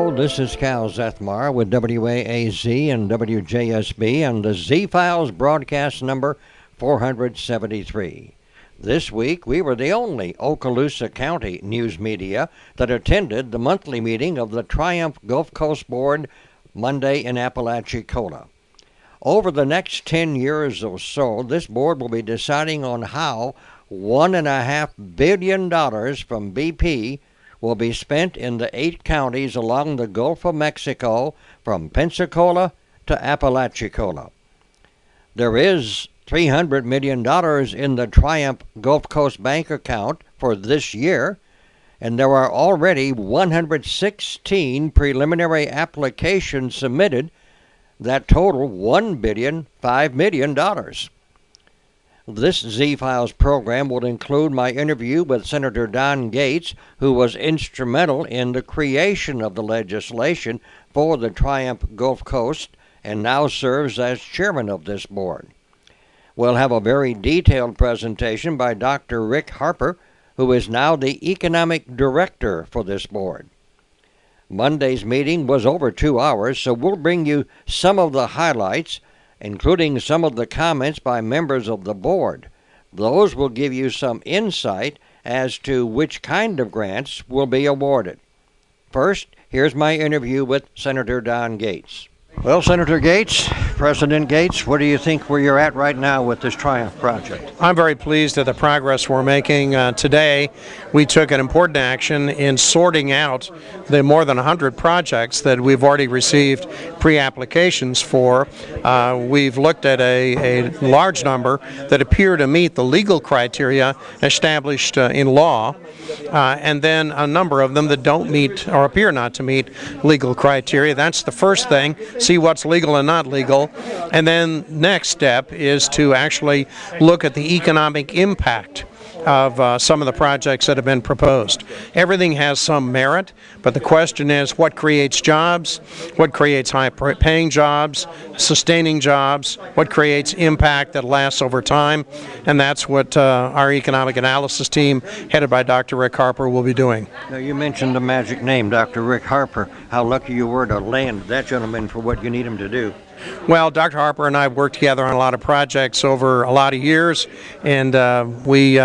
Hello, this is Cal Zethmayr with WAAZ and WJSB and the Z-Files broadcast number 473. This week, we were the only Okaloosa County news media that attended the monthly meeting of the Triumph Gulf Coast Board Monday in Apalachicola. Over the next 10 years or so, this board will be deciding on how $1.5 billion from BP will be spent in the 8 counties along the Gulf of Mexico from Pensacola to Apalachicola. There is $300 million in the Triumph Gulf Coast Bank account for this year, and there are already 116 preliminary applications submitted that total $1.5 billion. This Z-Files program will include my interview with Senator Don Gates, who was instrumental in the creation of the legislation for the Triumph Gulf Coast and now serves as chairman of this board. We'll have a very detailed presentation by Dr. Rick Harper, who is now the economic director for this board. Monday's meeting was over 2 hours, so we'll bring you some of the highlights, including some of the comments by members of the board. Those will give you some insight as to which kind of grants will be awarded. First, here's my interview with Senator Don Gates. Well, Senator Gates, President Gates, what do you think where you're at right now with this Triumph project? I'm very pleased at the progress we're making. Today, we took an important action in sorting out the more than 100 projects that we've already received pre-applications for. We've looked at a large number that appear to meet the legal criteria established in law, and then a number of them that don't meet or appear not to meet legal criteria. That's the first thing. See what's legal and not legal, and then next step is to actually look at the economic impact of some of the projects that have been proposed. Everything has some merit, but the question is what creates jobs, what creates high-paying jobs, sustaining jobs, what creates impact that lasts over time, and that's what our economic analysis team, headed by Dr. Rick Harper, will be doing. Now, you mentioned the magic name, Dr. Rick Harper. How lucky you were to land that gentleman for what you need him to do. Well, Dr. Harper and I have worked together on a lot of projects over a lot of years, and we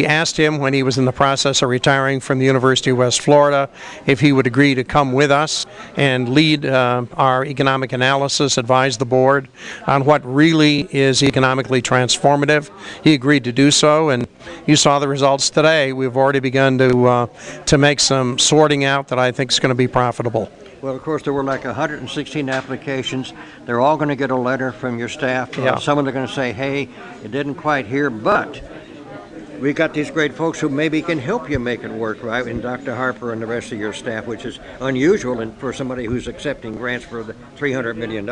asked him when he was in the process of retiring from the University of West Florida if he would agree to come with us and lead our economic analysis, advise the board on what really is economically transformative. He agreed to do so, and you saw the results today. We've already begun to make some sorting out that I think is going to be profitable. Well, of course, there were like 116 applications. They're all going to get a letter from your staff. Some of them are going to say, hey, it didn't quite here, but we got these great folks who maybe can help you make it work, right? And Dr. Harper and the rest of your staff, which is unusual for somebody who's accepting grants for the $300 million.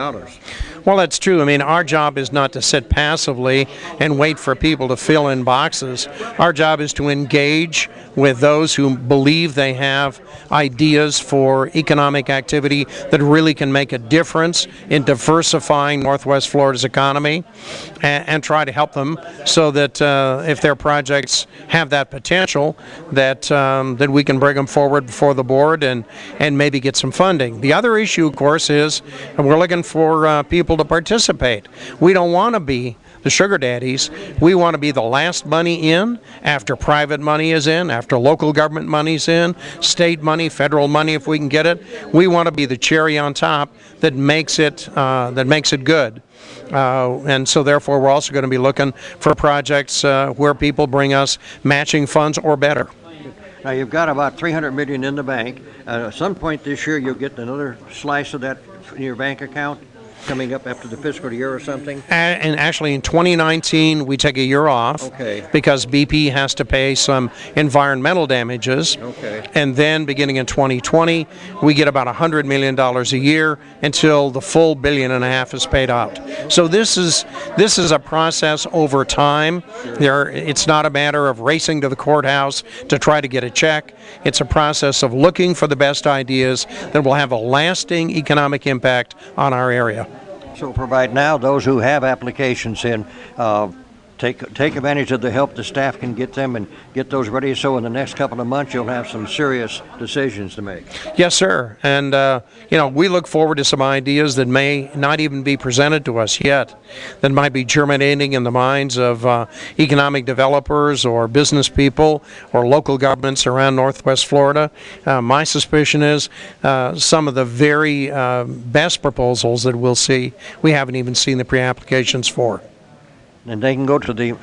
Well, that's true. I mean, our job is not to sit passively and wait for people to fill in boxes. Our job is to engage with those who believe they have ideas for economic activity that really can make a difference in diversifying Northwest Florida's economy, and try to help them so that if their projects have that potential, that we can bring them forward before the board and maybe get some funding. The other issue, of course, is we're looking for people to participate. We don't want to be the sugar daddies. We want to be the last money in after private money is in, after local government money's in, state money, federal money if we can get it. We want to be the cherry on top that makes it good. And so therefore we're also going to be looking for projects where people bring us matching funds or better. Now you've got about $300 million in the bank. At some point this year you'll get another slice of that in your bank account coming up after the fiscal year or something? And actually in 2019 we take a year off because BP has to pay some environmental damages. And then beginning in 2020 we get about $100 million a year until the full $1.5 billion is paid out. So this is a process over time. It's not a matter of racing to the courthouse to try to get a check. It's a process of looking for the best ideas that will have a lasting economic impact on our area. So for right now, those who have applications in, take advantage of the help the staff can get them and get those ready. So in the next couple of months, you'll have some serious decisions to make. Yes, sir. And, we look forward to some ideas that may not even be presented to us yet, that might be germinating in the minds of economic developers or business people or local governments around Northwest Florida. My suspicion is some of the very best proposals that we'll see, we haven't even seen the pre-applications for. And they can go to the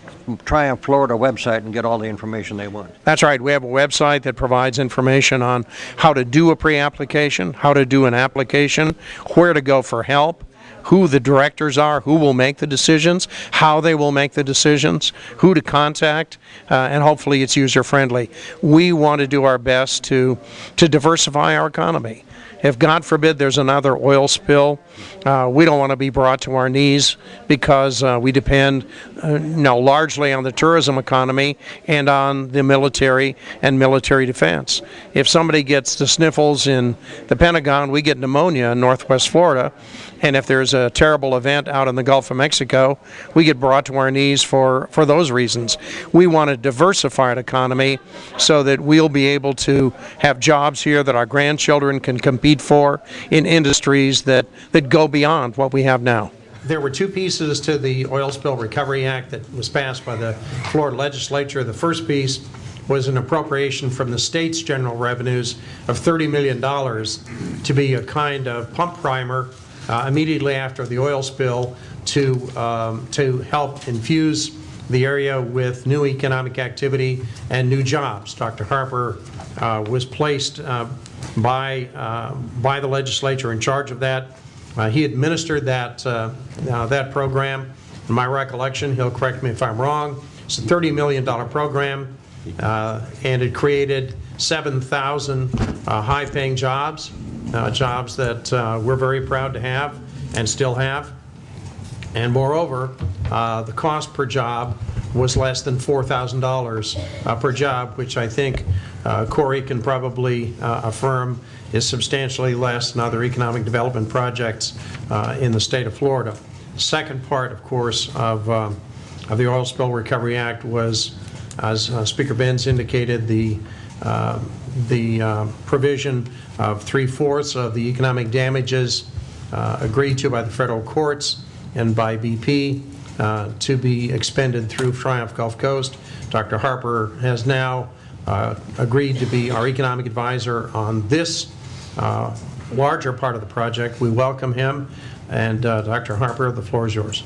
Triumph Florida website and get all the information they want. That's right. We have a website that provides information on how to do a pre-application, how to do an application, where to go for help, who the directors are, who will make the decisions, how they will make the decisions, who to contact, and hopefully it's user-friendly. We want to do our best to diversify our economy. If, God forbid, there's another oil spill, we don't want to be brought to our knees because we depend largely on the tourism economy and on the military and military defense. If somebody gets the sniffles in the Pentagon, we get pneumonia in Northwest Florida. And if there's a terrible event out in the Gulf of Mexico, we get brought to our knees for those reasons. We want a diversified economy so that we'll be able to have jobs here that our grandchildren can compete for in industries that go beyond what we have now. There were two pieces to the Oil Spill Recovery Act that was passed by the Florida legislature. The first piece was an appropriation from the state's general revenues of $30 million to be a kind of pump primer immediately after the oil spill to help infuse the area with new economic activity and new jobs. Dr. Harper was placed by the legislature in charge of that. He administered that program. In my recollection, he'll correct me if I'm wrong, it's a $30 million program, and it created 7,000 high-paying jobs. Jobs that we're very proud to have and still have. And moreover, the cost per job was less than $4,000 per job, which I think Corey can probably affirm is substantially less than other economic development projects in the state of Florida. The second part, of course, of the Oil Spill Recovery Act was, as Speaker Benz indicated, the provision of 3/4 of the economic damages agreed to by the federal courts and by BP to be expended through Triumph Gulf Coast. Dr. Harper has now agreed to be our economic advisor on this larger part of the project. We welcome him, and Dr. Harper, the floor is yours.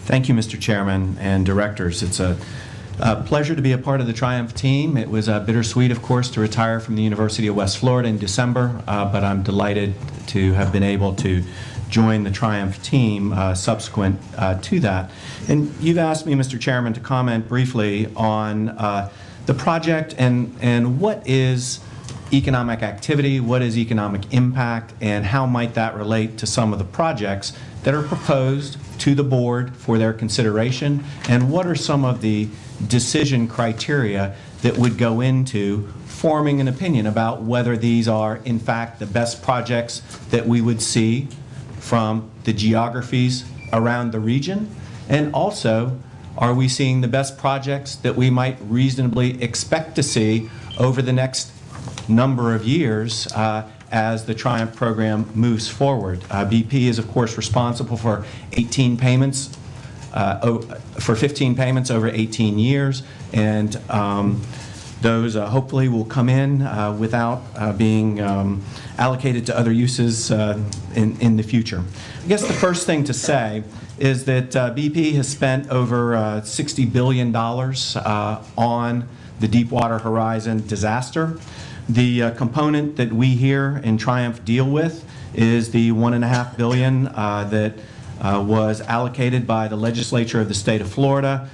Thank you, Mr. Chairman and directors. It's a pleasure to be a part of the Triumph team. It was bittersweet, of course, to retire from the University of West Florida in December, but I'm delighted to have been able to join the Triumph team subsequent to that. And you've asked me, Mr. Chairman, to comment briefly on the project and what is economic activity, what is economic impact, and how might that relate to some of the projects that are proposed to the board for their consideration, and what are some of the decision criteria that would go into forming an opinion about whether these are in fact the best projects that we would see from the geographies around the region, and also are we seeing the best projects that we might reasonably expect to see over the next number of years as the Triumph program moves forward. BP is, of course, responsible for 18 payments, for 15 payments over 18 years, and those hopefully will come in without being allocated to other uses in the future. I guess the first thing to say is that BP has spent over $60 billion on the Deepwater Horizon disaster. The component that we here in Triumph deal with is the $1.5 billion that was allocated by the legislature of the state of Florida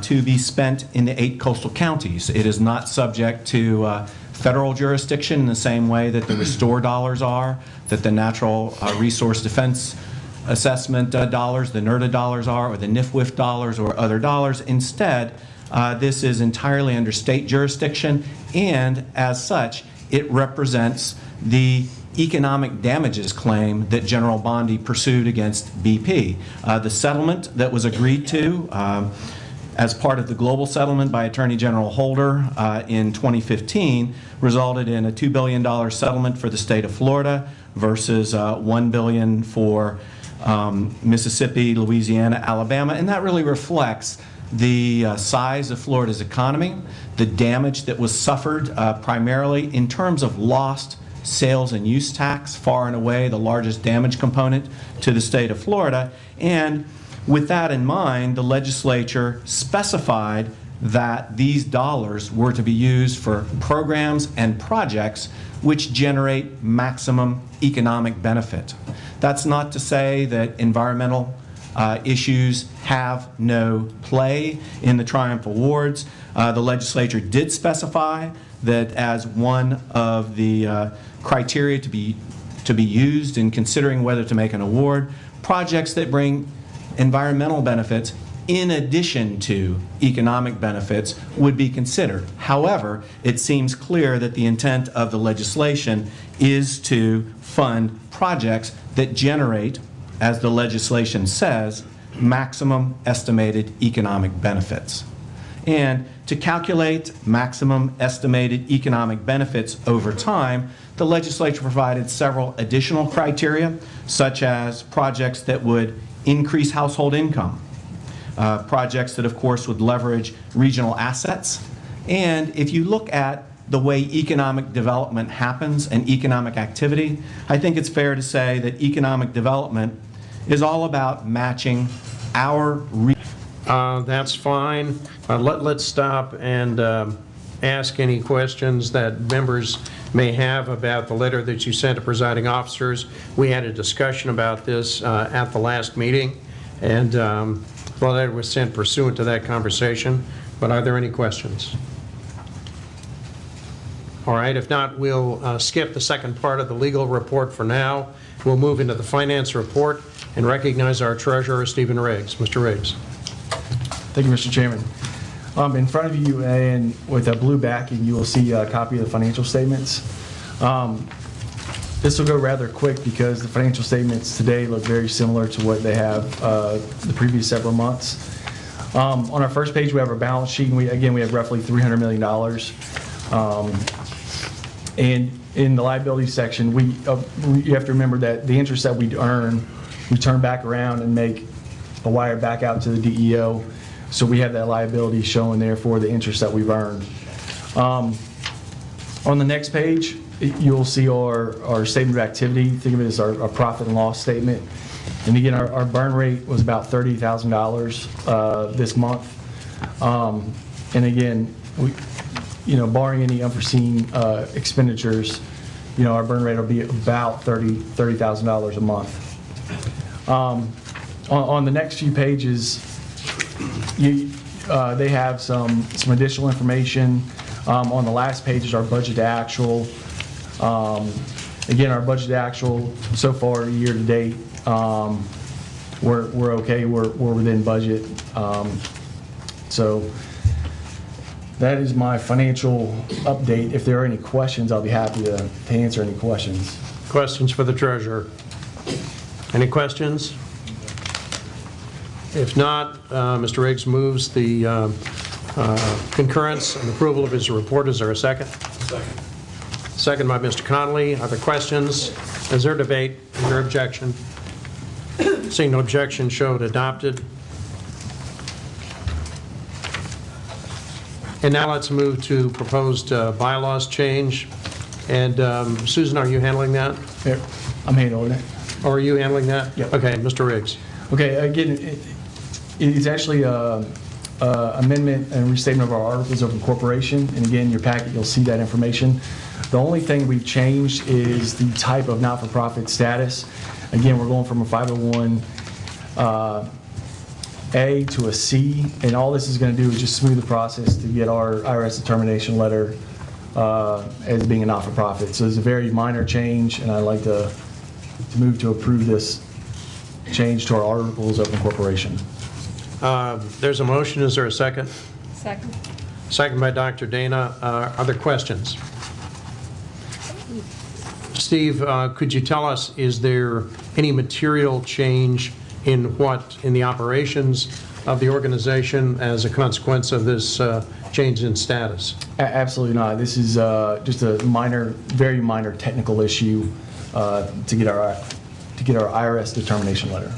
to be spent in the 8 coastal counties. It is not subject to federal jurisdiction in the same way that the Restore dollars are, that the Natural Resource Defense Assessment dollars, the NERDA dollars are, or the NIFWIF dollars or other dollars. Instead, this is entirely under state jurisdiction, and as such, it represents the economic damages claim that General Bondi pursued against BP. The settlement that was agreed to as part of the global settlement by Attorney General Holder in 2015, resulted in a $2 billion settlement for the state of Florida versus $1 billion for Mississippi, Louisiana, Alabama, and that really reflects the size of Florida's economy, the damage that was suffered primarily in terms of lost sales and use tax, far and away the largest damage component to the state of Florida. And with that in mind, the legislature specified that these dollars were to be used for programs and projects which generate maximum economic benefit. That's not to say that environmental issues have no play in the Triumph Awards. The legislature did specify that as one of the criteria to be used in considering whether to make an award, projects that bring environmental benefits in addition to economic benefits would be considered. However, it seems clear that the intent of the legislation is to fund projects that generate, as the legislation says, maximum estimated economic benefits. And to calculate maximum estimated economic benefits over time, the legislature provided several additional criteria, such as projects that would increase household income, projects that, of course, would leverage regional assets. And if you look at the way economic development happens and economic activity, I think it's fair to say that economic development is all about matching our That's fine. Let's stop and ask any questions that members may have about the letter that you sent to presiding officers. We had a discussion about this at the last meeting, and the letter was sent pursuant to that conversation. But are there any questions? All right, if not, we'll skip the second part of the legal report for now. We'll move into the finance report and recognize our treasurer, Stephen Riggs. Mr. Riggs. Thank you, Mr. Chairman. In front of you and with a blue backing, you will see a copy of the financial statements. This will go rather quick because the financial statements today look very similar to what they have the previous several months. On our first page, we have our balance sheet, and we have roughly $300 million. And in the liability section, you have to remember that the interest that we earn, we turn back around and make a wire back out to the DEO. So we have that liability showing there for the interest that we've earned. On the next page, you'll see our statement of activity. Think of it as our profit and loss statement. And again, our burn rate was about $30,000 this month. And again, barring any unforeseen expenditures, our burn rate will be about $30,000 a month. On the next few pages, they have some additional information. On the last page is our budget to actual. Again, our budget to actual so far year to date, we're okay. We're within budget. So that is my financial update. If there are any questions, I'll be happy to answer any questions. Questions for the treasurer? Any questions? If not, Mr. Riggs moves the concurrence and approval of his report. Is there a second? Second. Second by Mr. Connolly. Other questions? Is there debate? Is there objection? Seeing no objection, show it adopted. And now let's move to proposed bylaws change. And Susan, are you handling that? Here, I'm handling it. Or are you handling that? Yep. Okay, Mr. Riggs. Okay, again, it's actually amendment and restatement of our articles of incorporation. And again, in your packet, you'll see that information. The only thing we've changed is the type of not-for-profit status. Again, we're going from a 501 A to a C, and all this is going to do is just smooth the process to get our IRS determination letter as being a not-for-profit. So it's a very minor change, and I'd like to move to approve this change to our articles of incorporation. There's a motion. Is there a second? Second. Second by Dr. Dana. Are there questions? Steve, could you tell us, is there any material change in the operations of the organization as a consequence of this change in status? Absolutely not. This is just a minor, very minor technical issue to get our IRS determination letter.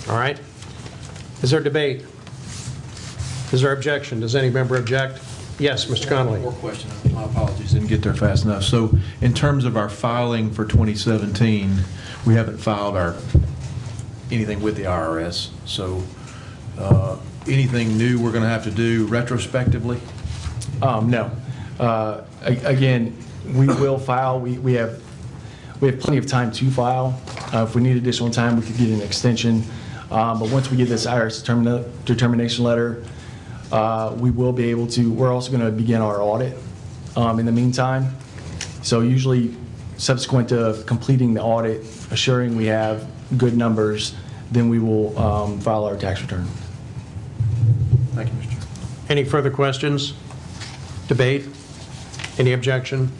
All right. Is there debate? Is there objection? Does any member object? Yes, Mr. Connolly. One more question. My apologies, didn't get there fast enough. So in terms of our filing for 2017, we haven't filed anything with the IRS. So anything new we're going to have to do retrospectively? No. Again, we will file. We have plenty of time to file. If we need additional time, we could get an extension. But once we get this IRS determination letter, we will be able to. We're also going to begin our audit in the meantime. So usually, subsequent to completing the audit, assuring we have good numbers, then we will file our tax return. Thank you, Mr. Chairman. Any further questions? Debate? Any objection?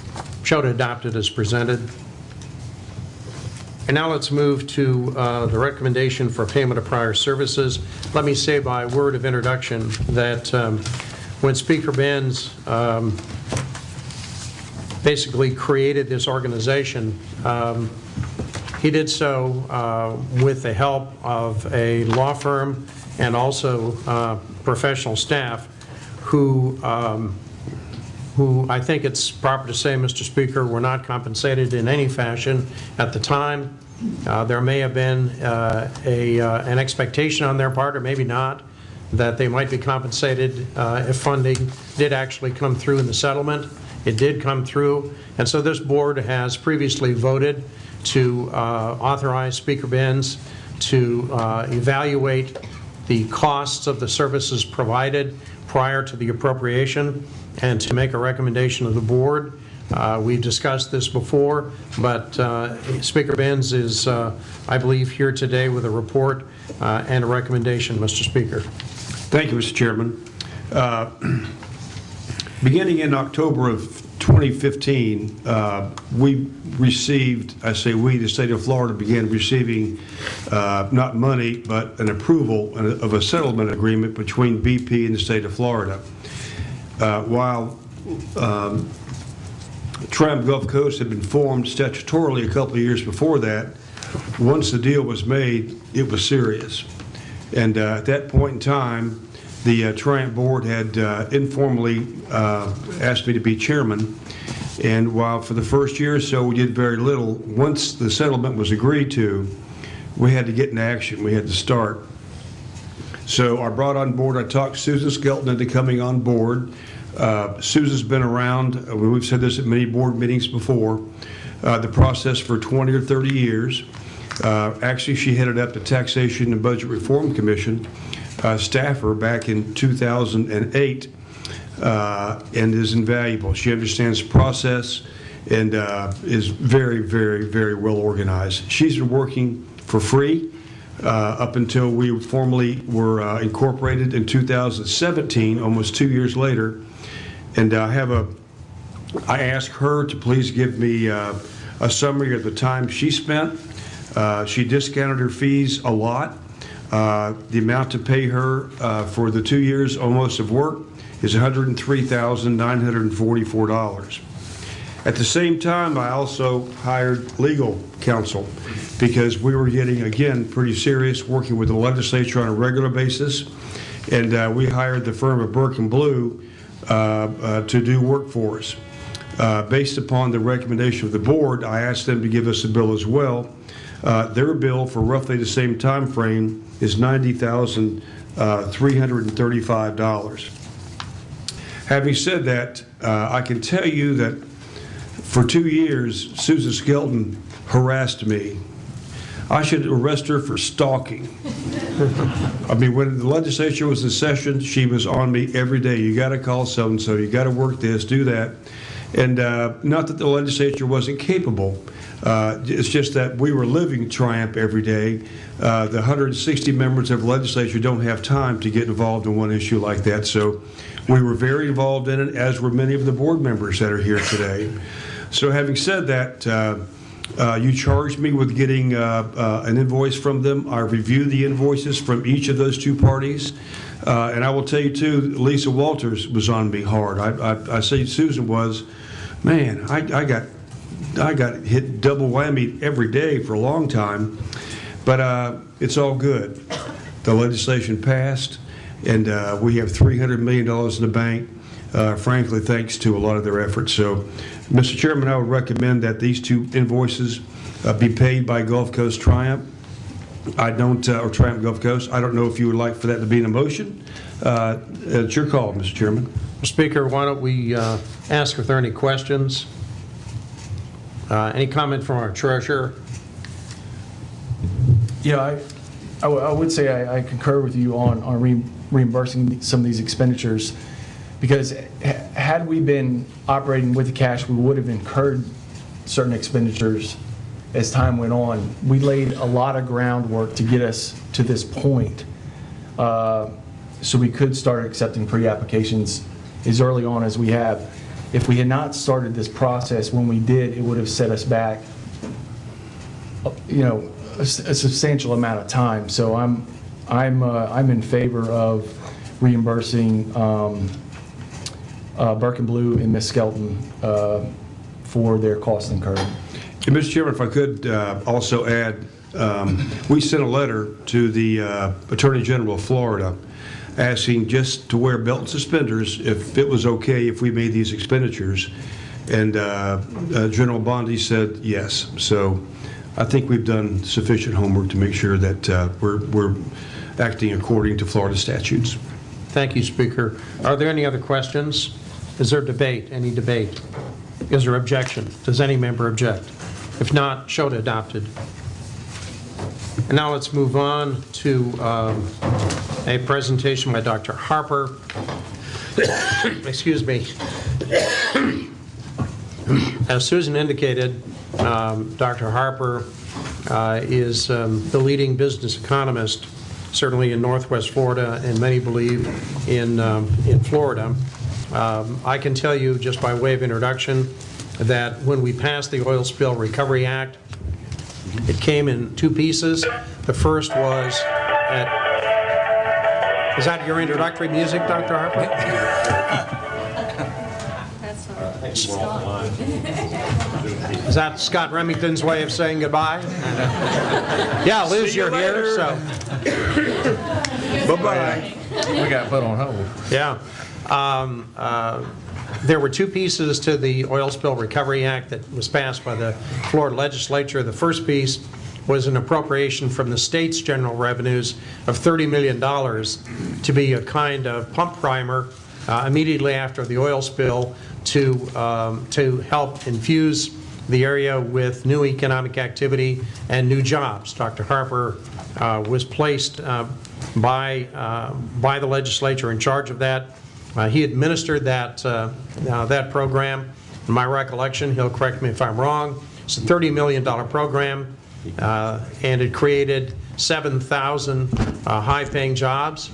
Show to adopt it as presented. And now let's move to the recommendation for payment of prior services. Let me say by word of introduction that when Speaker Benz basically created this organization, he did so with the help of a law firm and also professional staff who I think it's proper to say, Mr. Speaker, were not compensated in any fashion at the time. There may have been an expectation on their part, or maybe not, that they might be compensated if funding did actually come through in the settlement. It did come through, and so this board has previously voted to authorize Speaker Benz to evaluate the costs of the services provided prior to the appropriation and to make a recommendation of the board. We've discussed this before, but Speaker Benz is, I believe, here today with a report and a recommendation, Mr. Speaker. Thank you, Mr. Chairman. Beginning in October of 2015, we received, I say we, the state of Florida began receiving not money, but an approval of a settlement agreement between BP and the state of Florida. While Triumph Gulf Coast had been formed statutorily a couple of years before that, once the deal was made, it was serious. And at that point in time, the Triumph board had informally asked me to be chairman. And while for the first year or so we did very little, once the settlement was agreed to, we had to get in action. We had to start. So I brought on board, I talked Susan Skelton into coming on board. Susan's been around, we've said this at many board meetings before, the process for 20 or 30 years. Actually, she headed up the Taxation and Budget Reform Commission staffer back in 2008 and is invaluable. She understands the process and is very, very, very well organized. She's been working for free up until we formally were incorporated in 2017, almost 2 years later. And I asked her to please give me a summary of the time she spent. She discounted her fees a lot. The amount to pay her for the 2 years almost of work is $103,944. At the same time, I also hired legal counsel because we were getting, again, pretty serious working with the legislature on a regular basis. And we hired the firm of Burke and Blue to do work for us. Based upon the recommendation of the board, I asked them to give us a bill as well. Their bill for roughly the same time frame is $90,335. Having said that, I can tell you that for 2 years, Susan Skelton harassed me. I should arrest her for stalking. I mean, when the legislature was in session, she was on me every day. You got to call so-and-so, you got to work this, do that. And not that the legislature wasn't capable. It's just that we were living Triumph every day. The 160 members of the legislature don't have time to get involved in one issue like that. So we were very involved in it, as were many of the board members that are here today. So having said that, You charged me with getting an invoice from them. I reviewed the invoices from each of those two parties. And I will tell you, too, Lisa Walters was on me hard. I say Susan was. Man, I got hit double whammy every day for a long time. But it's all good. The legislation passed, and we have $300 million in the bank, frankly, thanks to a lot of their efforts. So, Mr. Chairman, I would recommend that these two invoices be paid by Gulf Coast Triumph. I don't, or Triumph Gulf Coast. I don't know if you would like for that to be in a motion. It's your call, Mr. Chairman. Mr. Speaker, why don't we ask if there are any questions? Any comment from our treasurer? Yeah, I would say I concur with you on reimbursing some of these expenditures, because had we been operating with the cash, we would have incurred certain expenditures as time went on. We laid a lot of groundwork to get us to this point, so we could start accepting pre-applications as early on as we have. If we had not started this process when we did, it would have set us back, a substantial amount of time. So I'm in favor of reimbursing Burke and Blue and Miss Skelton for their costs incurred. And Mr. Chairman, if I could also add, we sent a letter to the Attorney General of Florida asking just to wear belt and suspenders if it was okay if we made these expenditures. And General Bondi said yes. So I think we've done sufficient homework to make sure that we're acting according to Florida statutes. Thank you, Speaker. Are there any other questions? Is there debate? Any debate? Is there objection? Does any member object? If not, show it adopted. And now let's move on to a presentation by Dr. Harper. Excuse me. As Susan indicated, Dr. Harper is the leading business economist, certainly in Northwest Florida, and many believe in Florida. I can tell you, just by way of introduction, that when we passed the Oil Spill Recovery Act, it came in two pieces. The first was is that your introductory music, Dr. Harper? That's Scott. Is that Scott Remington's way of saying goodbye? Yeah, Liz, you're here, so. Bye-bye. We got put on hold. Yeah. There were two pieces to the Oil Spill Recovery Act that was passed by the Florida legislature. The first piece was an appropriation from the state's general revenues of $30 million to be a kind of pump primer immediately after the oil spill to help infuse the area with new economic activity and new jobs. Dr. Harper was placed by the legislature in charge of that. He administered that program. In my recollection, he'll correct me if I'm wrong, it's a $30 million program, and it created 7,000 high-paying jobs,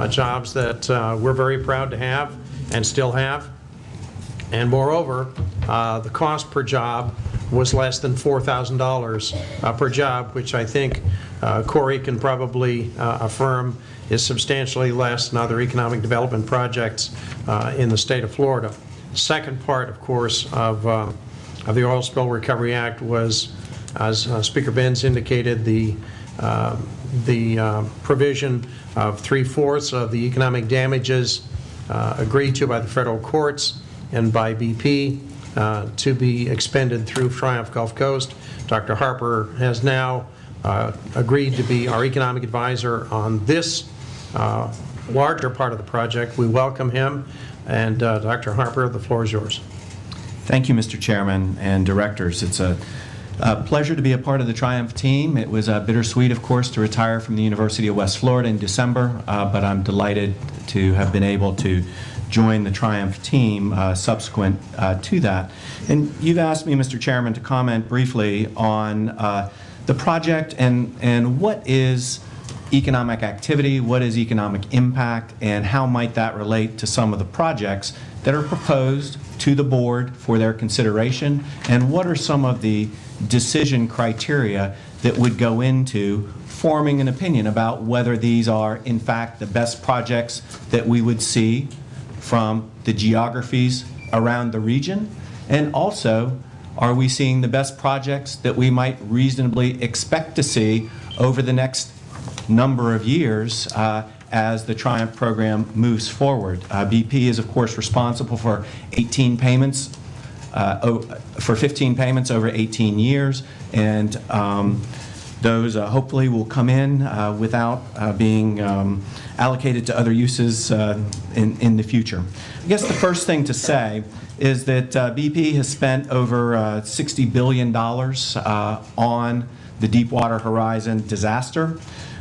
jobs that we're very proud to have and still have. And moreover, the cost per job was less than $4,000 per job, which I think Corey can probably affirm is substantially less than other economic development projects in the state of Florida. The second part, of course, of the Oil Spill Recovery Act was, as Speaker Benz indicated, the provision of 3/4 of the economic damages agreed to by the federal courts and by BP to be expended through Triumph Gulf Coast. Dr. Harper has now agreed to be our economic advisor on this larger part of the project. We welcome him, and Dr. Harper, the floor is yours. Thank you, Mr. Chairman and directors. It's a pleasure to be a part of the Triumph team. It was bittersweet, of course, to retire from the University of West Florida in December, but I'm delighted to have been able to join the Triumph team subsequent to that. And you've asked me, Mr. Chairman, to comment briefly on the project and what is economic activity, what is economic impact, and how might that relate to some of the projects that are proposed to the board for their consideration, and what are some of the decision criteria that would go into forming an opinion about whether these are, in fact, the best projects that we would see from the geographies around the region, and also, are we seeing the best projects that we might reasonably expect to see over the next number of years as the Triumph program moves forward. BP is, of course, responsible for 18 payments, for 15 payments over 18 years, and those hopefully will come in without being allocated to other uses in the future. I guess the first thing to say is that BP has spent over $60 billion on the Deepwater Horizon disaster.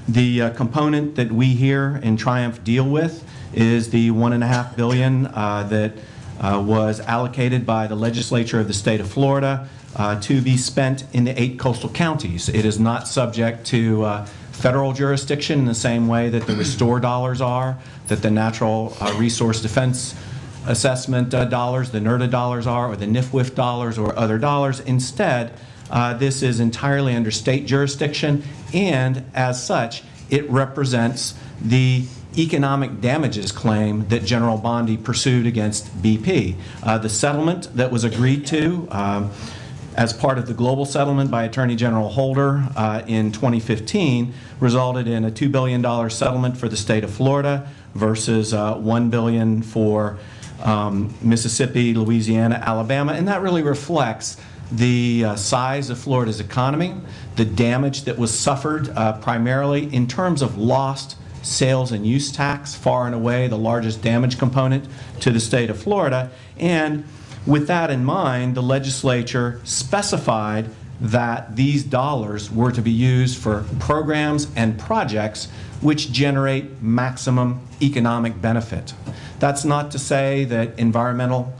The component that we here in Triumph deal with is the $1.5 billion that was allocated by the legislature of the state of Florida to be spent in the 8 coastal counties. It is not subject to federal jurisdiction in the same way that the Restore dollars are, that the Natural Resource Defense Assessment dollars, the NERDA dollars are, or the NIFWIF dollars or other dollars. Instead, this is entirely under state jurisdiction, and as such, it represents the economic damages claim that General Bondi pursued against BP. The settlement that was agreed to as part of the global settlement by Attorney General Holder in 2015 resulted in a $2 billion settlement for the state of Florida versus $1 billion for Mississippi, Louisiana, Alabama, and that really reflects the size of Florida's economy, the damage that was suffered primarily in terms of lost sales and use tax, far and away the largest damage component to the state of Florida. And with that in mind, the legislature specified that these dollars were to be used for programs and projects which generate maximum economic benefit. That's not to say that environmental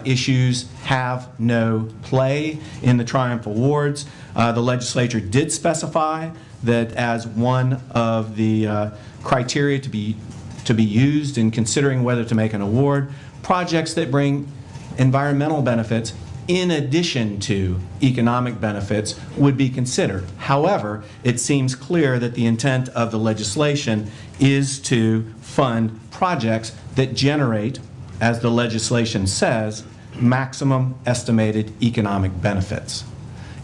issues have no play in the Triumph Awards. The legislature did specify that as one of the criteria to be used in considering whether to make an award, projects that bring environmental benefits in addition to economic benefits would be considered. However, it seems clear that the intent of the legislation is to fund projects that generate, as the legislation says, maximum estimated economic benefits.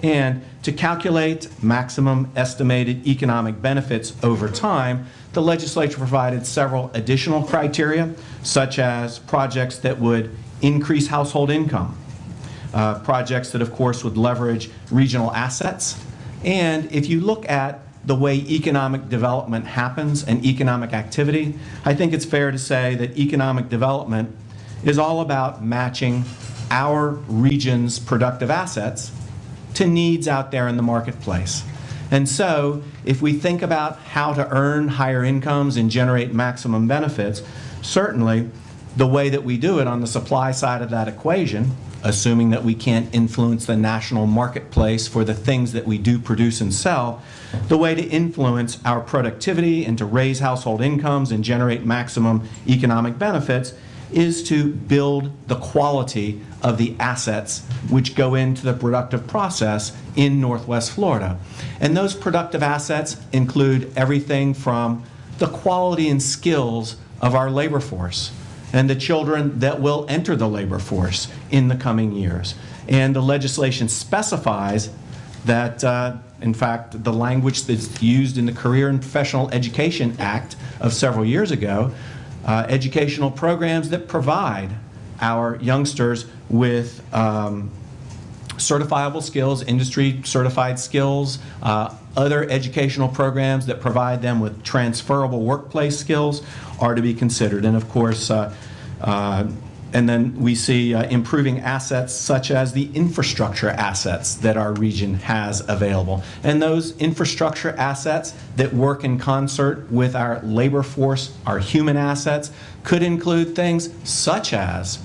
And to calculate maximum estimated economic benefits over time, the legislature provided several additional criteria, such as projects that would increase household income, projects that, of course, would leverage regional assets. And if you look at the way economic development happens and economic activity, I think it's fair to say that economic development is all about matching our region's productive assets to needs out there in the marketplace. And so, if we think about how to earn higher incomes and generate maximum benefits, certainly the way that we do it on the supply side of that equation, assuming that we can't influence the national marketplace for the things that we do produce and sell, the way to influence our productivity and to raise household incomes and generate maximum economic benefits is to build the quality of the assets which go into the productive process in Northwest Florida. And those productive assets include everything from the quality and skills of our labor force and the children that will enter the labor force in the coming years. And the legislation specifies that, in fact, the language that's used in the Career and Professional Education Act of several years ago, educational programs that provide our youngsters with certifiable skills, industry certified skills, other educational programs that provide them with transferable workplace skills are to be considered. And of course, and then we see improving assets such as the infrastructure assets that our region has available. And those infrastructure assets that work in concert with our labor force, our human assets, could include things such as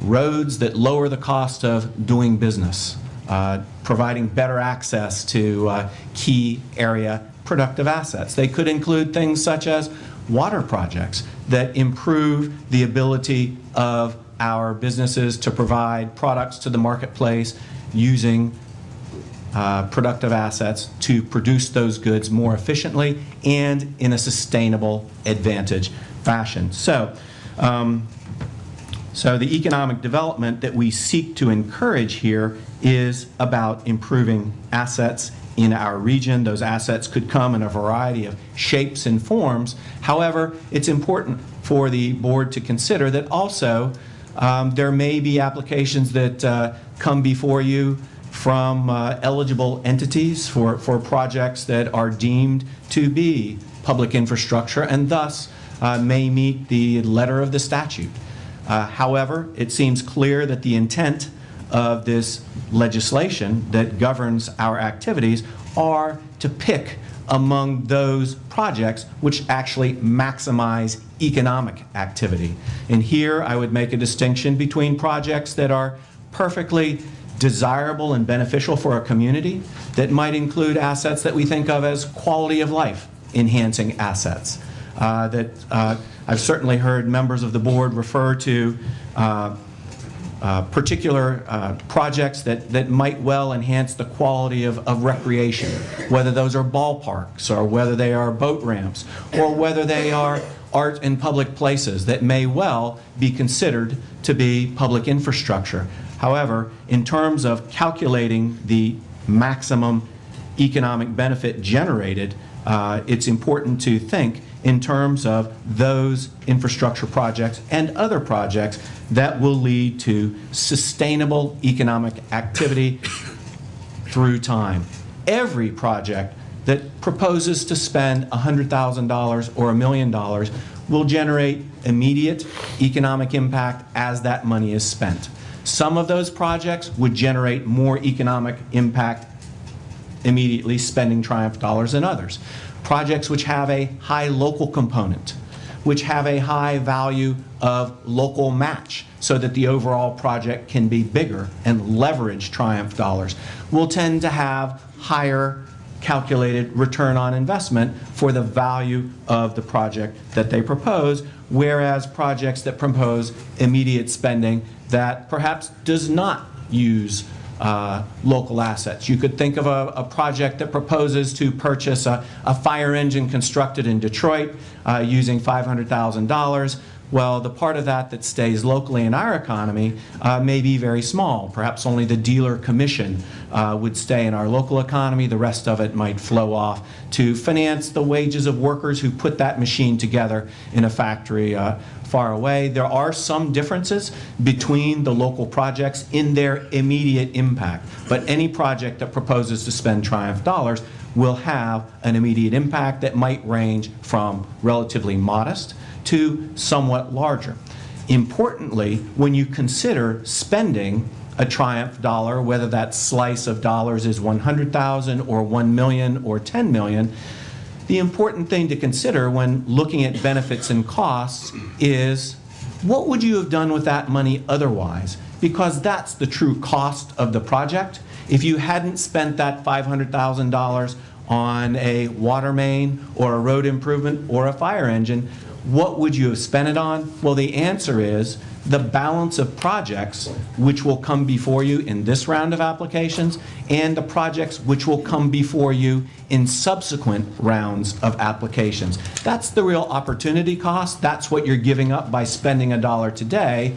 roads that lower the cost of doing business, providing better access to key area productive assets. They could include things such as water projects that improve the ability of our businesses to provide products to the marketplace using productive assets to produce those goods more efficiently and in a sustainable advantage fashion. So the economic development that we seek to encourage here is about improving assets in our region. Those assets could come in a variety of shapes and forms. However, it's important for the board to consider that also there may be applications that come before you from eligible entities for projects that are deemed to be public infrastructure and thus may meet the letter of the statute. However, it seems clear that the intent of this legislation that governs our activities are to pick among those projects which actually maximize economic activity. And here I would make a distinction between projects that are perfectly desirable and beneficial for a community that might include assets that we think of as quality of life enhancing assets. I've certainly heard members of the board refer to particular projects that might well enhance the quality of recreation, whether those are ballparks or whether they are boat ramps or whether they are art in public places that may well be considered to be public infrastructure. However, in terms of calculating the maximum economic benefit generated, it's important to think in terms of those infrastructure projects and other projects that will lead to sustainable economic activity through time. Every project that proposes to spend $100,000 or $1 million will generate immediate economic impact as that money is spent. Some of those projects would generate more economic impact immediately spending Triumph dollars than others. Projects which have a high local component, which have a high value of local match so that the overall project can be bigger and leverage Triumph dollars, will tend to have higher calculated return on investment for the value of the project that they propose, whereas projects that propose immediate spending that perhaps does not use local assets. You could think of a project that proposes to purchase a fire engine constructed in Detroit using $500,000. Well, the part of that stays locally in our economy may be very small. Perhaps only the dealer commission would stay in our local economy. The rest of it might flow off to finance the wages of workers who put that machine together in a factory far away. There are some differences between the local projects in their immediate impact, but any project that proposes to spend Triumph dollars will have an immediate impact that might range from relatively modest to somewhat larger. Importantly, when you consider spending a Triumph dollar, whether that slice of dollars is 100,000 or 1 million or 10 million, the important thing to consider when looking at benefits and costs is what would you have done with that money otherwise? Because that's the true cost of the project. If you hadn't spent that $500,000 on a water main or a road improvement or a fire engine, what would you have spent it on? Well, the answer is the balance of projects which will come before you in this round of applications and the projects which will come before you in subsequent rounds of applications. That's the real opportunity cost. That's what you're giving up by spending $1 today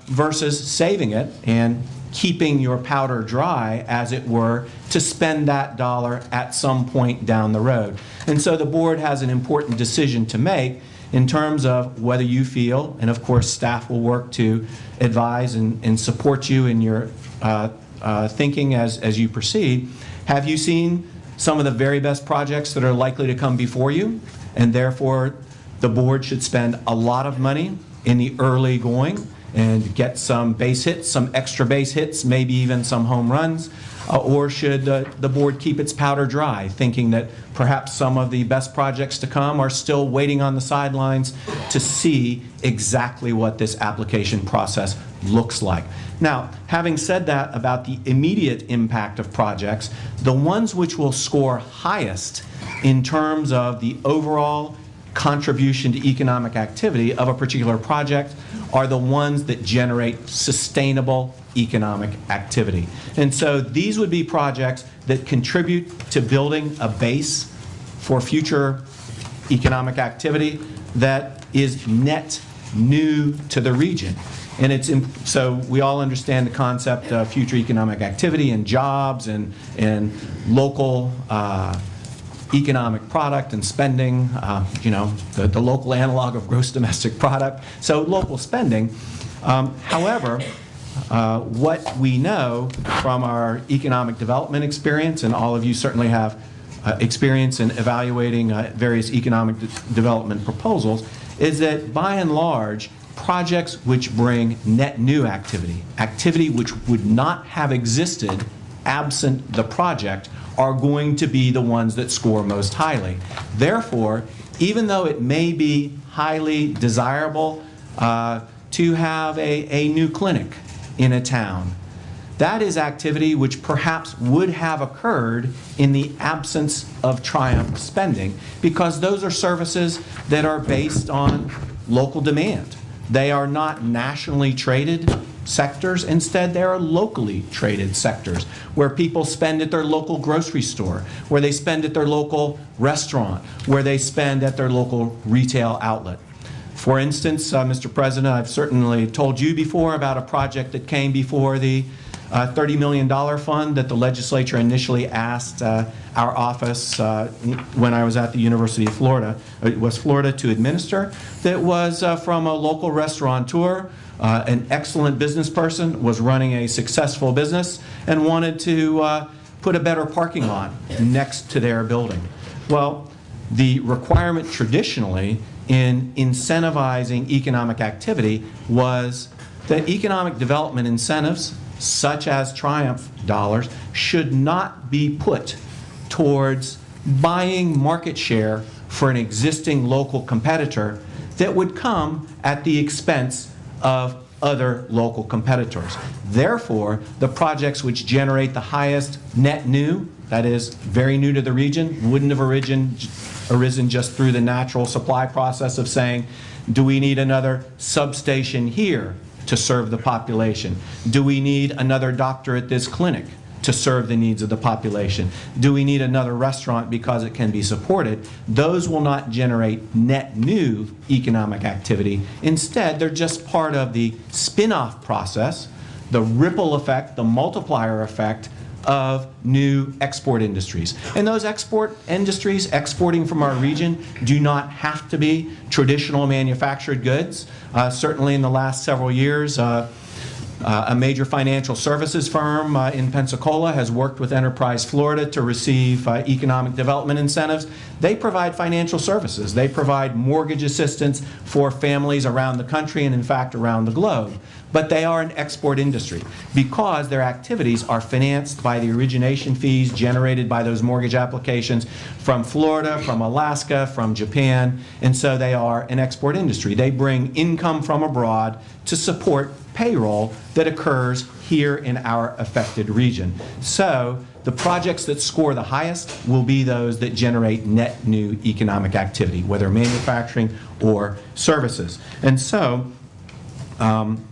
versus saving it and keeping your powder dry, as it were, to spend that dollar at some point down the road. And so the board has an important decision to make in terms of whether you feel, and of course staff will work to advise and support you in your thinking as you proceed. Have you seen some of the very best projects that are likely to come before you, and therefore the board should spend a lot of money in the early going and get some base hits, some extra base hits, maybe even some home runs? Or should the board keep its powder dry, thinking that perhaps some of the best projects to come are still waiting on the sidelines to see exactly what this application process looks like? Now, having said that about the immediate impact of projects, the ones which will score highest in terms of the overall contribution to economic activity of a particular project are the ones that generate sustainable economic activity. And so these would be projects that contribute to building a base for future economic activity that is net new to the region. And so we all understand the concept of future economic activity and jobs and local economic product and spending, the local analog of gross domestic product, so local spending. However, what we know from our economic development experience, and all of you certainly have experience in evaluating various economic development proposals, is that by and large, projects which bring net new activity which would not have existed absent the project, are going to be the ones that score most highly. Therefore, even though it may be highly desirable to have a new clinic in a town, that is activity which perhaps would have occurred in the absence of Triumph spending, because those are services that are based on local demand. They are not nationally traded sectors. Instead, they are locally traded sectors where people spend at their local grocery store, where they spend at their local restaurant, where they spend at their local retail outlet. For instance, Mr. President, I've certainly told you before about a project that came before the $30 million fund that the legislature initially asked our office when I was at the University of Florida, West Florida, to administer, that was from a local restaurateur, an excellent business person, was running a successful business, and wanted to put a better parking lot next to their building. Well, the requirement traditionally in incentivizing economic activity was that economic development incentives, such as Triumph dollars, should not be put towards buying market share for an existing local competitor that would come at the expense of other local competitors. Therefore, the projects which generate the highest net new, that is, very new to the region, wouldn't have arisen just through the natural supply process of saying, do we need another substation here to serve the population? Do we need another doctor at this clinic to serve the needs of the population? Do we need another restaurant because it can be supported? Those will not generate net new economic activity. Instead, they're just part of the spin-off process, the ripple effect, the multiplier effect of new export industries. And those export industries exporting from our region do not have to be traditional manufactured goods. Certainly in the last several years, a major financial services firm in Pensacola has worked with Enterprise Florida to receive economic development incentives. They provide financial services. They provide mortgage assistance for families around the country and, in fact, around the globe. But they are an export industry because their activities are financed by the origination fees generated by those mortgage applications from Florida, from Alaska, from Japan, and so they are an export industry. They bring income from abroad to support payroll that occurs here in our affected region. So the projects that score the highest will be those that generate net new economic activity, whether manufacturing or services. And so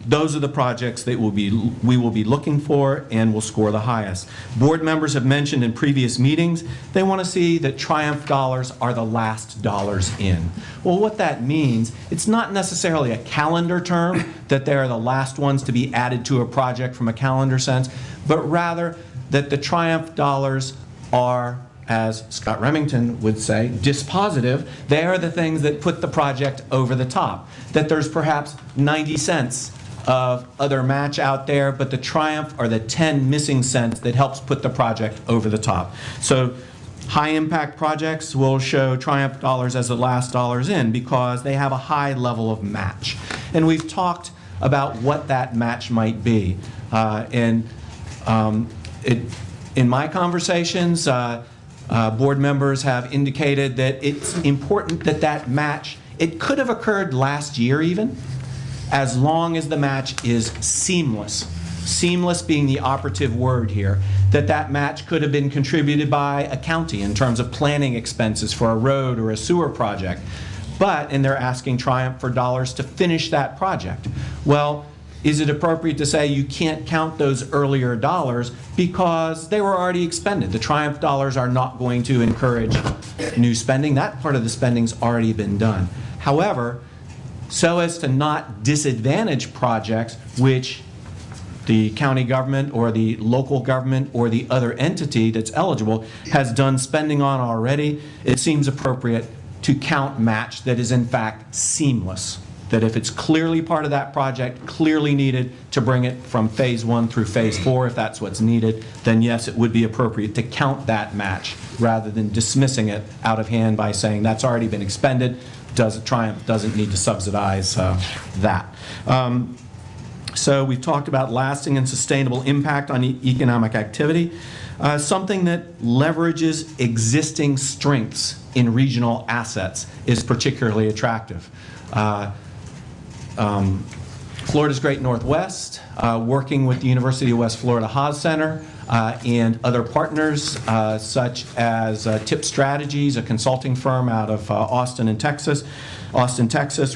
those are the projects that we will be looking for and will score the highest. Board members have mentioned in previous meetings they want to see that Triumph dollars are the last dollars in. Well, what that means, it's not necessarily a calendar term that they are the last ones to be added to a project from a calendar sense, but rather that the Triumph dollars are, as Scott Remington would say, dispositive. They are the things that put the project over the top. That there's perhaps 90 cents of other match out there, but the Triumph are the 10 missing cents that helps put the project over the top. So high impact projects will show Triumph dollars as the last dollars in because they have a high level of match. And we've talked about what that match might be. In my conversations, board members have indicated that it's important that that match, it could have occurred last year even, as long as the match is seamless. Seamless being the operative word here, that match could have been contributed by a county in terms of planning expenses for a road or a sewer project. and they're asking Triumph for dollars to finish that project. Well, is it appropriate to say you can't count those earlier dollars because they were already expended? The Triumph dollars are not going to encourage new spending. That part of the spending's already been done. However, so as to not disadvantage projects which the county government or the local government or the other entity that's eligible has done spending on already, it seems appropriate to count match that is in fact seamless. That if it's clearly part of that project, clearly needed to bring it from phase 1 through phase 4, if that's what's needed, then yes, it would be appropriate to count that match rather than dismissing it out of hand by saying that's already been expended. Triumph doesn't need to subsidize that. So we've talked about lasting and sustainable impact on economic activity, something that leverages existing strengths in regional assets is particularly attractive. Florida's Great Northwest, working with the University of West Florida Haas Center and other partners such as TIP Strategies, a consulting firm out of Austin, Texas,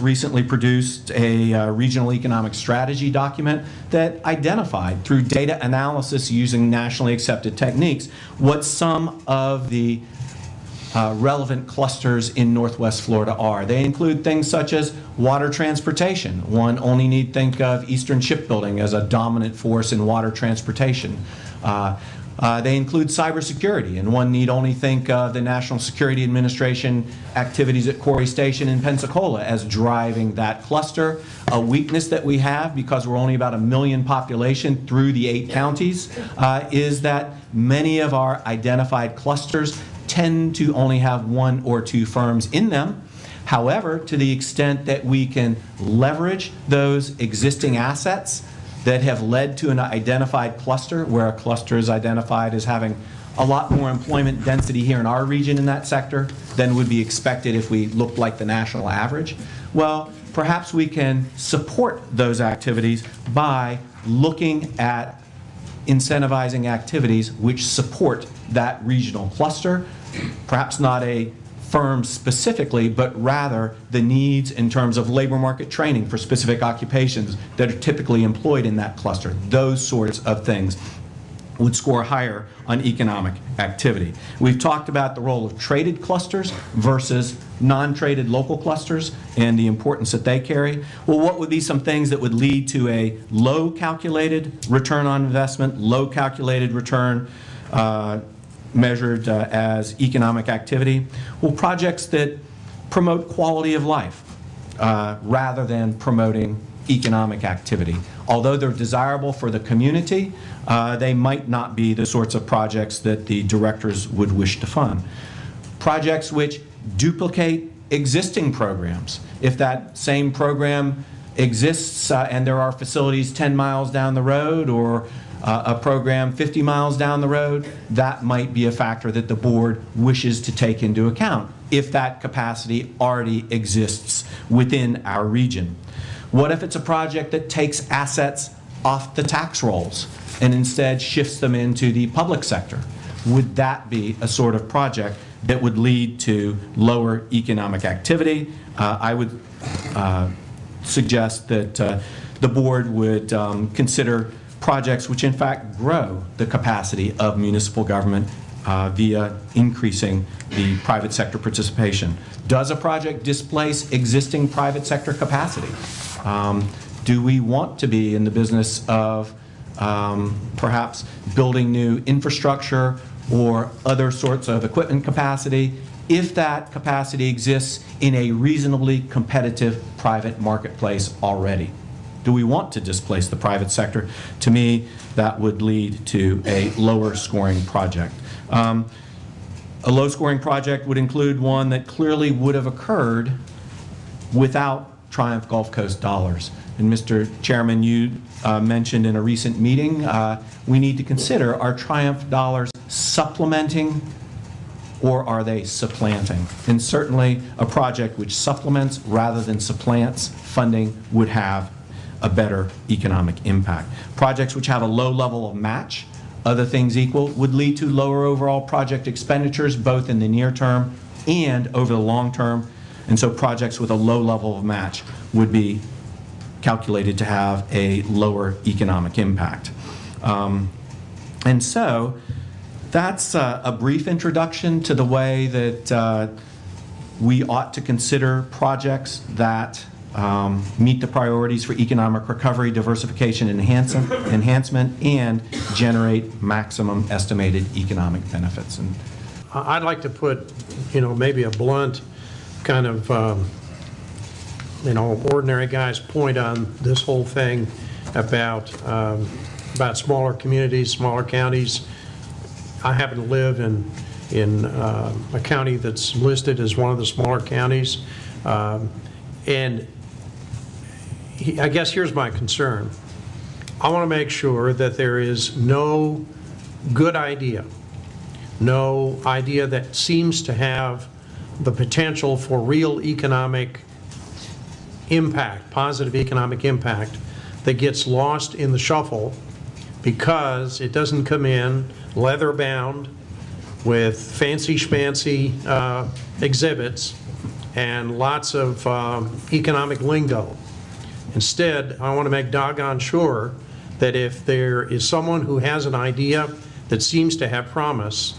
recently produced a regional economic strategy document that identified through data analysis using nationally accepted techniques what some of the relevant clusters in Northwest Florida are. They include things such as water transportation. One only need think of Eastern Shipbuilding as a dominant force in water transportation. They include cybersecurity, and one need only think of the National Security Administration activities at Quarry Station in Pensacola as driving that cluster. A weakness that we have, because we're only about 1 million population through the 8 counties, is that many of our identified clusters tend to only have 1 or 2 firms in them. However, to the extent that we can leverage those existing assets that have led to an identified cluster, where a cluster is identified as having a lot more employment density here in our region in that sector than would be expected if we looked like the national average, well, perhaps we can support those activities by looking at incentivizing activities which support that regional cluster, perhaps not a firm specifically, but rather the needs in terms of labor market training for specific occupations that are typically employed in that cluster. Those sorts of things would score higher on economic activity. We've talked about the role of traded clusters versus non-traded local clusters and the importance that they carry. Well, what would be some things that would lead to a low calculated return on investment, low calculated return measured as economic activity? Well, projects that promote quality of life rather than promoting economic activity. Although they're desirable for the community, they might not be the sorts of projects that the directors would wish to fund. Projects which duplicate existing programs. If that same program exists and there are facilities 10 miles down the road, or a program 50 miles down the road, that might be a factor that the board wishes to take into account if that capacity already exists within our region. What if it's a project that takes assets off the tax rolls and instead shifts them into the public sector? Would that be a sort of project that would lead to lower economic activity? I would suggest that the board would consider projects which in fact grow the capacity of municipal government via increasing the private sector participation. Does a project displace existing private sector capacity? Do we want to be in the business of perhaps building new infrastructure or other sorts of equipment capacity if that capacity exists in a reasonably competitive private marketplace already? Do we want to displace the private sector? To me, that would lead to a lower scoring project. A low scoring project would include one that clearly would have occurred without Triumph Gulf Coast dollars. And Mr. Chairman, you mentioned in a recent meeting, we need to consider, are Triumph dollars supplementing or are they supplanting? And certainly a project which supplements rather than supplants funding would have a better economic impact. Projects which have a low level of match, other things equal, would lead to lower overall project expenditures both in the near term and over the long term. And so projects with a low level of match would be calculated to have a lower economic impact. And so that's a brief introduction to the way that we ought to consider projects that meet the priorities for economic recovery, diversification, enhancement, and generate maximum estimated economic benefits. And I'd like to put, maybe a blunt kind of, ordinary guy's point on this whole thing about smaller communities, smaller counties. I happen to live in a county that's listed as one of the smaller counties, and I guess here's my concern. I want to make sure that there is no good idea, no idea that seems to have the potential for real economic impact, positive economic impact, that gets lost in the shuffle because it doesn't come in leather bound with fancy schmancy exhibits and lots of economic lingo. Instead, I want to make doggone sure that if there is someone who has an idea that seems to have promise,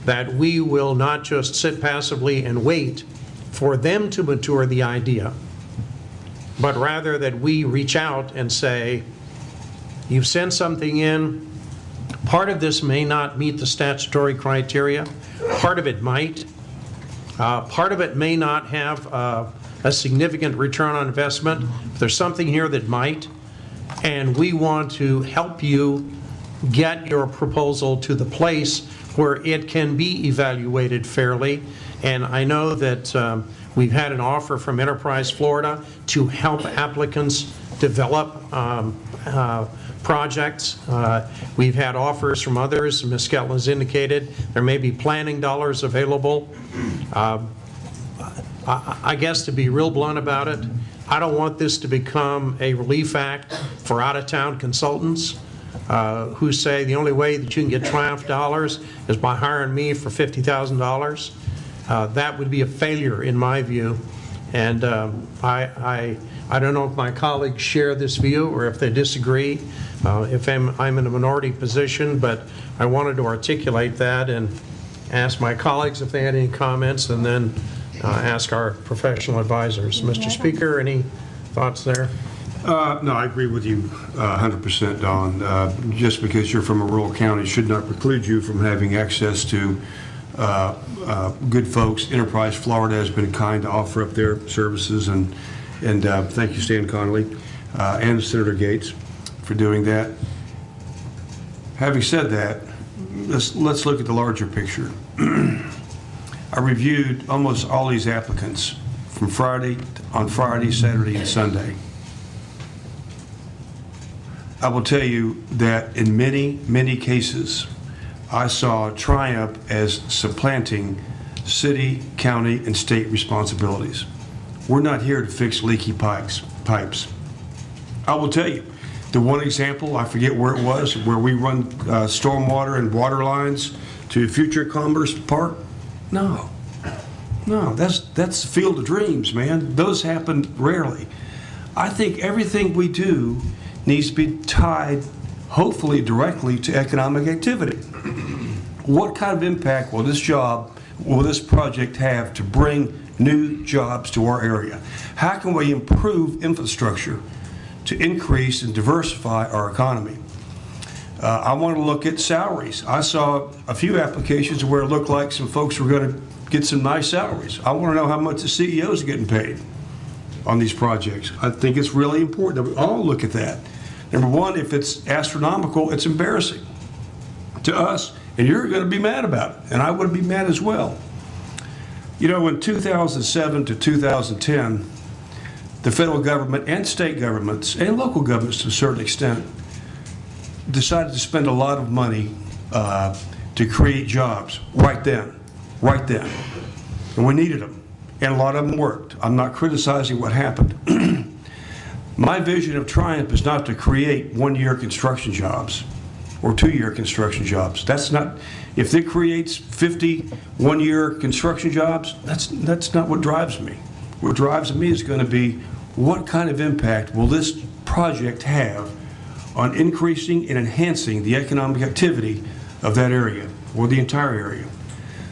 that we will not just sit passively and wait for them to mature the idea, but rather that we reach out and say, you've sent something in, part of this may not meet the statutory criteria, part of it might, part of it may not have a significant return on investment. There's something here that might, and we want to help you get your proposal to the place where it can be evaluated fairly. And I know that we've had an offer from Enterprise Florida to help applicants develop projects. We've had offers from others. Ms. Skelton has indicated there may be planning dollars available. I guess, to be real blunt about it, I don't want this to become a relief act for out-of-town consultants who say the only way that you can get Triumph dollars is by hiring me for $50,000. That would be a failure in my view, and I don't know if my colleagues share this view or if they disagree. If I'm in a minority position, but I wanted to articulate that and ask my colleagues if they had any comments, and then ask our professional advisors. Mr. Speaker, any thoughts there? No, I agree with you 100%, Don. Just because you're from a rural county should not preclude you from having access to good folks. Enterprise Florida has been kind to offer up their services, and thank you, Stan Connolly, and Senator Gates for doing that. Having said that, let's look at the larger picture. I reviewed almost all these applicants from on Friday, Saturday, and Sunday. I will tell you that in many, many cases, I saw Triumph as supplanting city, county, and state responsibilities. We're not here to fix leaky pipes. I will tell you, the one example, I forget where it was, where we run stormwater and water lines to Future Commerce Park. No, that's the field of dreams, man. Those happen rarely. I think everything we do needs to be tied, hopefully directly, to economic activity. What kind of impact will this project have to bring new jobs to our area? How can we improve infrastructure to increase and diversify our economy? I want to look at salaries. I saw a few applications where it looked like some folks were going to get some nice salaries. I want to know how much the CEOs are getting paid on these projects. I think it's really important that we all look at that. Number one, if it's astronomical, it's embarrassing to us, and you're going to be mad about it, and I would be mad as well. You know, in 2007 to 2010, the federal government and state governments and local governments to a certain extent decided to spend a lot of money to create jobs right then. And we needed them, and a lot of them worked. I'm not criticizing what happened. My vision of Triumph is not to create one-year construction jobs. or 2-year construction jobs. That's not, if it creates 50 one-year construction jobs, that's not what drives me. What drives me is going to be, what kind of impact will this project have on increasing and enhancing the economic activity of that area or the entire area.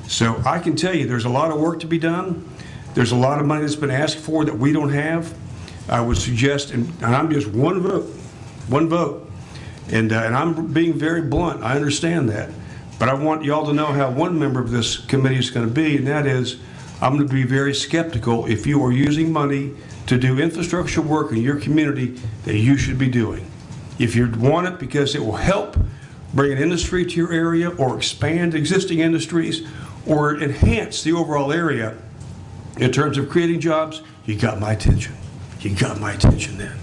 So I can tell you there's a lot of work to be done. There's a lot of money that's been asked for that we don't have. I would suggest, and I'm just one vote, and I'm being very blunt, I understand that, but I want y'all to know how one member of this committee is going to be, and that is, I'm going to be very skeptical if you are using money to do infrastructure work in your community that you should be doing. If you want it because it will help bring an industry to your area or expand existing industries or enhance the overall area in terms of creating jobs, you got my attention. You got my attention then.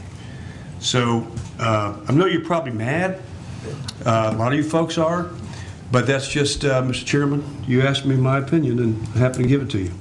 So I know you're probably mad. A lot of you folks are. But that's just, Mr. Chairman, you asked me my opinion, and I'm happy to give it to you.